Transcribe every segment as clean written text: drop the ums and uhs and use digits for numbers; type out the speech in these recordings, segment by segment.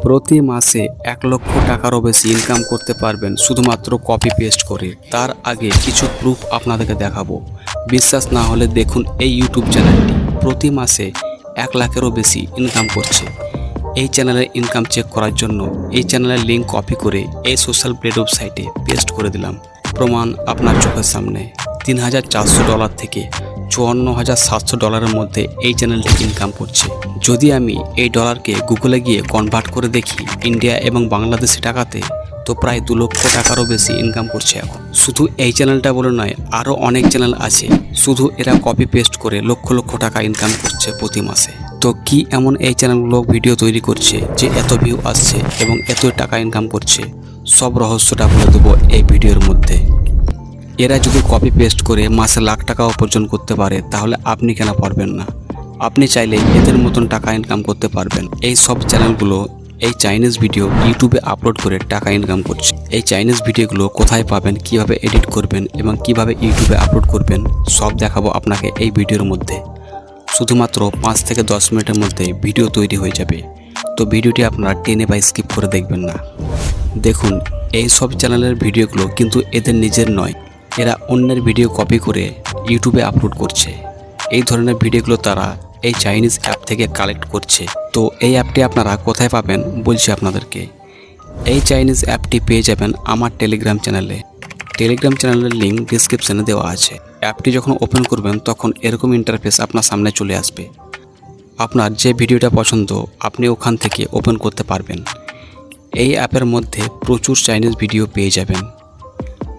প্রতি মাসে 1 লক্ষ টাকারও বেশি ইনকাম করতে পারবেন শুধুমাত্র কপি পেস্ট করে। তার আগে কিছু প্রুফ আপনাদেরকে দেখাবো। বিশ্বাস না হলে দেখুন এই ইউটিউব চ্যানেলটি প্রতি মাসে 1 লাখেরও বেশি ইনকাম করছে। এই চ্যানেলের ইনকাম চেক করার জন্য এই চ্যানেলের লিঙ্ক কপি করে এই সোশ্যাল ব্লেড ওয়েবসাইটে পেস্ট করে দিলাম। প্রমাণ আপনার চোখের সামনে। $3,400 থেকে $54,700 মধ্যে এই চ্যানেলটি ইনকাম করছে। যদি আমি এই ডলারকে গুগলে গিয়ে কনভার্ট করে দেখি ইন্ডিয়া এবং বাংলাদেশি টাকাতে, তো প্রায় 2 লক্ষ টাকারও বেশি ইনকাম করছে এখন। শুধু এই চ্যানেলটা বলে নয়, আরও অনেক চ্যানেল আছে, শুধু এরা কপি পেস্ট করে লক্ষ লক্ষ টাকা ইনকাম করছে প্রতি মাসে। তো কি এমন এই চ্যানেলগুলো ভিডিও তৈরি করছে যে এত ভিউ আসছে এবং এত টাকা ইনকাম করছে? সব রহস্যটা বলে দেবো এই ভিডিওর মধ্যে। এরা যদি কপি পেস্ট করে মাসে লাখ টাকা উপার্জন করতে পারে, তাহলে আপনি কেন পারবেন না? আপনি চাইলে এদের মতন টাকা ইনকাম করতে পারবেন। এই সব চ্যানেলগুলো এই চাইনিজ ভিডিও ইউটিউবে আপলোড করে টাকা ইনকাম করছে। এই চাইনিজ ভিডিওগুলো কোথায় পাবেন, কিভাবে এডিট করবেন এবং কিভাবে ইউটিউবে আপলোড করবেন, সব দেখাবো আপনাকে এই ভিডিওর মধ্যে। শুধুমাত্র 5 থেকে 10 মিনিটের মধ্যে ভিডিও তৈরি হয়ে যাবে। তো ভিডিওটি আপনারা টেনে বা স্কিপ করে দেখবেন না। দেখুন, এই সব চ্যানেলের ভিডিওগুলো কিন্তু এদের নিজের নয়, এরা অন্যের ভিডিও কপি করে ইউটিউবে আপলোড করছে। এই ধরনের ভিডিওগুলো তারা এই চাইনিজ অ্যাপ থেকে কালেক্ট করছে। তো এই অ্যাপটি আপনারা কোথায় পাবেন বলছি আপনাদেরকে। এই চাইনিজ অ্যাপটি পেয়ে যাবেন আমার টেলিগ্রাম চ্যানেলে। টেলিগ্রাম চ্যানেলের লিঙ্ক ডিসক্রিপশানে দেওয়া আছে। অ্যাপটি যখন ওপেন করবেন তখন এরকম ইন্টারফেস আপনার সামনে চলে আসবে। আপনার যে ভিডিওটা পছন্দ আপনি ওখান থেকে ওপেন করতে পারবেন। এই অ্যাপের মধ্যে প্রচুর চাইনিজ ভিডিও পেয়ে যাবেন।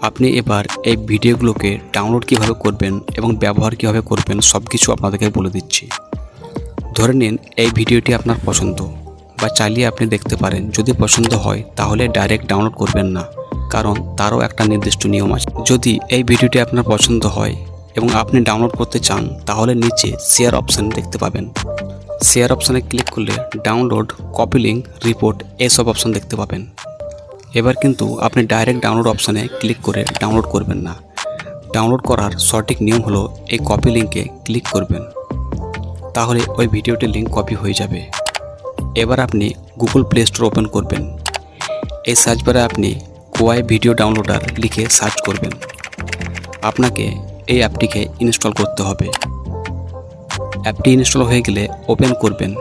আপনি এবার এই ভিডিওগুলোকে ডাউনলোড কিভাবে করবেন এবং ব্যবহার কিভাবে করবেন সব কিছু আপনাদেরকে বলে দিচ্ছি। ধরে নিন এই ভিডিওটি আপনার পছন্দ, বা চালিয়ে আপনি দেখতে পারেন। যদি পছন্দ হয় তাহলে ডাইরেক্ট ডাউনলোড করবেন না, কারণ তারও একটা নির্দিষ্ট নিয়ম আছে। যদি এই ভিডিওটি আপনার পছন্দ হয় এবং আপনি ডাউনলোড করতে চান, তাহলে নিচে শেয়ার অপশান দেখতে পাবেন। শেয়ার অপশানে ক্লিক করলে ডাউনলোড, কপি লিঙ্ক, রিপোর্ট এসব অপশান দেখতে পাবেন। এবার কিন্তু আপনি ডাইরেক্ট ডাউনলোড অপশানে ক্লিক করে ডাউনলোড করবেন না। ডাউনলোড করার সঠিক নিয়ম হলো এই কপি লিঙ্কে ক্লিক করবেন, তাহলে ওই ভিডিওটির লিঙ্ক কপি হয়ে যাবে। এবার আপনি গুগল প্লে স্টোর ওপেন করবেন। এই সার্চ বারে আপনি কোয়াই ভিডিও ডাউনলোডার লিখে সার্চ করবেন। আপনাকে এই অ্যাপটিকে ইনস্টল করতে হবে। অ্যাপটি ইনস্টল হয়ে গেলে ওপেন করবেন।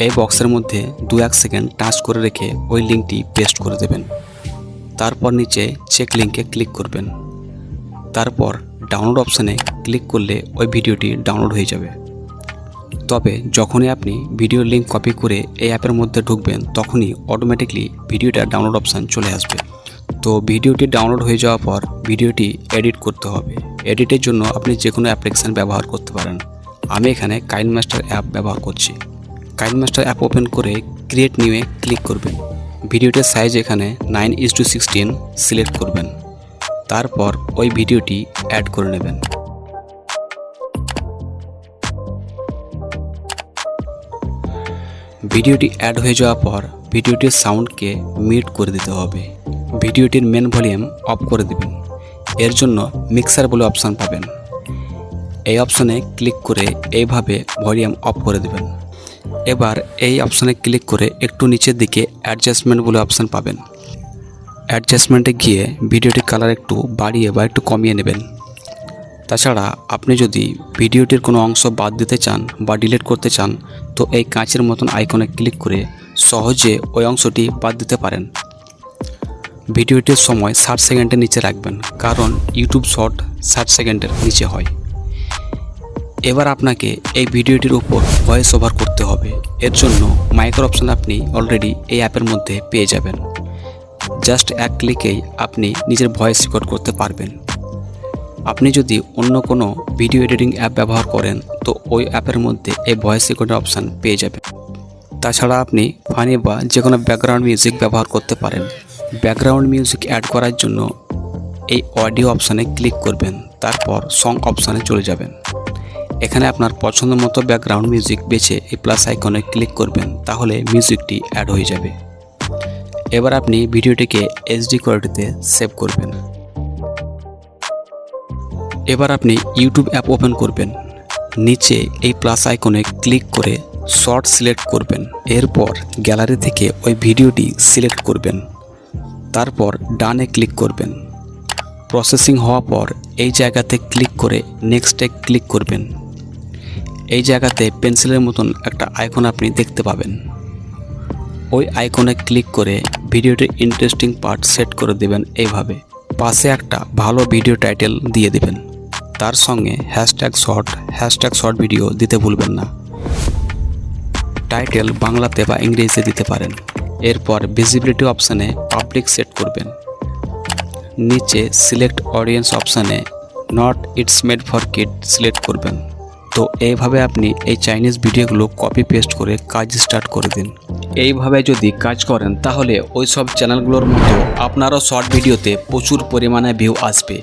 এই বক্সের মধ্যে 2-1 সেকেন্ড টাচ করে রেখে ওই লিঙ্কটি পেস্ট করে দেবেন। তারপর নিচে চেক লিঙ্কে ক্লিক করবেন। তারপর ডাউনলোড অপশানে ক্লিক করলে ওই ভিডিওটি ডাউনলোড হয়ে যাবে। তবে যখনই আপনি ভিডিও লিঙ্ক কপি করে এই অ্যাপের মধ্যে ঢুকবেন, তখনই অটোমেটিকলি ভিডিওটা ডাউনলোড অপশান চলে আসবে। তো ভিডিওটি ডাউনলোড হয়ে যাওয়ার পর ভিডিওটি এডিট করতে হবে। এডিটের জন্য আপনি যে কোনো অ্যাপ্লিকেশান ব্যবহার করতে পারেন। আমি এখানে কাইনমাস্টার অ্যাপ ব্যবহার করছি। কাইনমাস্টার অ্যাপ ওপেন করে ক্রিয়েট নিউয়ে ক্লিক করবেন। ভিডিওটির সাইজ এখানে 9:16 সিলেক্ট করবেন। তারপর ওই ভিডিওটি অ্যাড করে নেবেন। ভিডিওটি অ্যাড হয়ে যাওয়ার পর ভিডিওটির সাউন্ডকে মিউট করে দিতে হবে। ভিডিওটির মেন ভলিউম অফ করে দেবেন। এর জন্য মিক্সার বলে অপশান পাবেন। এই অপশানে ক্লিক করে এইভাবে ভলিউম অফ করে দেবেন। এবার এই অপশানে ক্লিক করে একটু নিচের দিকে অ্যাডজাস্টমেন্ট বলে অপশান পাবেন। অ্যাডজাস্টমেন্টে গিয়ে ভিডিওটির কালার একটু বাড়িয়ে বা একটু কমিয়ে নেবেন। তাছাড়া আপনি যদি ভিডিওটির কোনো অংশ বাদ দিতে চান বা ডিলিট করতে চান, তো এই কাঁচের মতন আইকনে ক্লিক করে সহজে ওই অংশটি বাদ দিতে পারেন। ভিডিওটির সময় 60 সেকেন্ডের নিচে রাখবেন, কারণ ইউটিউব শর্ট 60 সেকেন্ডের নিচে হয়। এবার আপনাকে এই ভিডিওটির উপর ভয়েস ওভার করতে হবে। এর জন্য মাইক্রো অপশান আপনি অলরেডি এই অ্যাপের মধ্যে পেয়ে যাবেন। জাস্ট এক ক্লিকেই আপনি নিজের ভয়েস রেকর্ড করতে পারবেন। আপনি যদি অন্য কোনো ভিডিও এডিটিং অ্যাপ ব্যবহার করেন, তো ওই অ্যাপের মধ্যে এই ভয়েস রেকর্ডের অপশান পেয়ে যাবেন। তাছাড়া আপনি ফানি বা যে কোনো ব্যাকগ্রাউন্ড মিউজিক ব্যবহার করতে পারেন। ব্যাকগ্রাউন্ড মিউজিক অ্যাড করার জন্য এই অডিও অপশানে ক্লিক করবেন। তারপর সং অপশানে চলে যাবেন। এখানে আপনার পছন্দ মতো ব্যাকগ্রাউন্ড মিউজিক বেছে এই প্লাস আইকনে ক্লিক করবেন, তাহলে মিউজিকটি অ্যাড হয়ে যাবে। এবার আপনি ভিডিওটিকে এইচডি কোয়ালিটিতে সেভ করবেন। এবার আপনি ইউটিউব অ্যাপ ওপেন করবেন। নিচে এই প্লাস আইকনে ক্লিক করে শর্ট সিলেক্ট করবেন। এরপর গ্যালারি থেকে ওই ভিডিওটি সিলেক্ট করবেন। তারপর ডানে ক্লিক করবেন। প্রসেসিং হওয়া পর এই জায়গাতে ক্লিক করে নেক্সটে ক্লিক করবেন। এই জায়গাতে পেন্সিলের মতন একটা আইকন আপনি দেখতে পাবেন। ওই আইকনে ক্লিক করে ভিডিওটির ইন্টারেস্টিং পার্ট সেট করে দেবেন। এইভাবে পাশে একটা ভালো ভিডিও টাইটেল দিয়ে দেবেন। তার সঙ্গে হ্যাশট্যাগ শর্ট ভিডিও দিতে ভুলবেন না। টাইটেল বাংলাতে বা ইংরেজিতে দিতে পারেন। এরপর ভিজিবিলিটি অপশানে পাবলিক সেট করবেন। নিচে সিলেক্ট অডিয়েন্স অপশানে not it's made for kid select করবেন। তো এইভাবে আপনি এই চাইনিজ ভিডিওগুলো কপি পেস্ট করে কাজ স্টার্ট করে দিন। এইভাবে যদি কাজ করেন তাহলে ওই সব চ্যানেলগুলোর মতো আপনারও শর্ট ভিডিওতে প্রচুর পরিমাণে ভিউ আসবে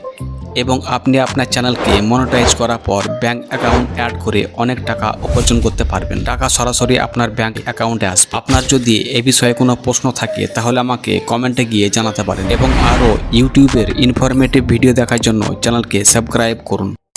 এবং আপনি আপনার চ্যানেলকে মনিটাইজ করার পর ব্যাঙ্ক অ্যাকাউন্ট অ্যাড করে অনেক টাকা উপার্জন করতে পারবেন। টাকা সরাসরি আপনার ব্যাঙ্ক অ্যাকাউন্টে আসবে। আপনার যদি এই বিষয়ে কোনো প্রশ্ন থাকে তাহলে আমাকে কমেন্টে গিয়ে জানাতে পারেন এবং আরও ইউটিউবের ইনফরমেটিভ ভিডিও দেখার জন্য চ্যানেলকে সাবস্ক্রাইব করুন।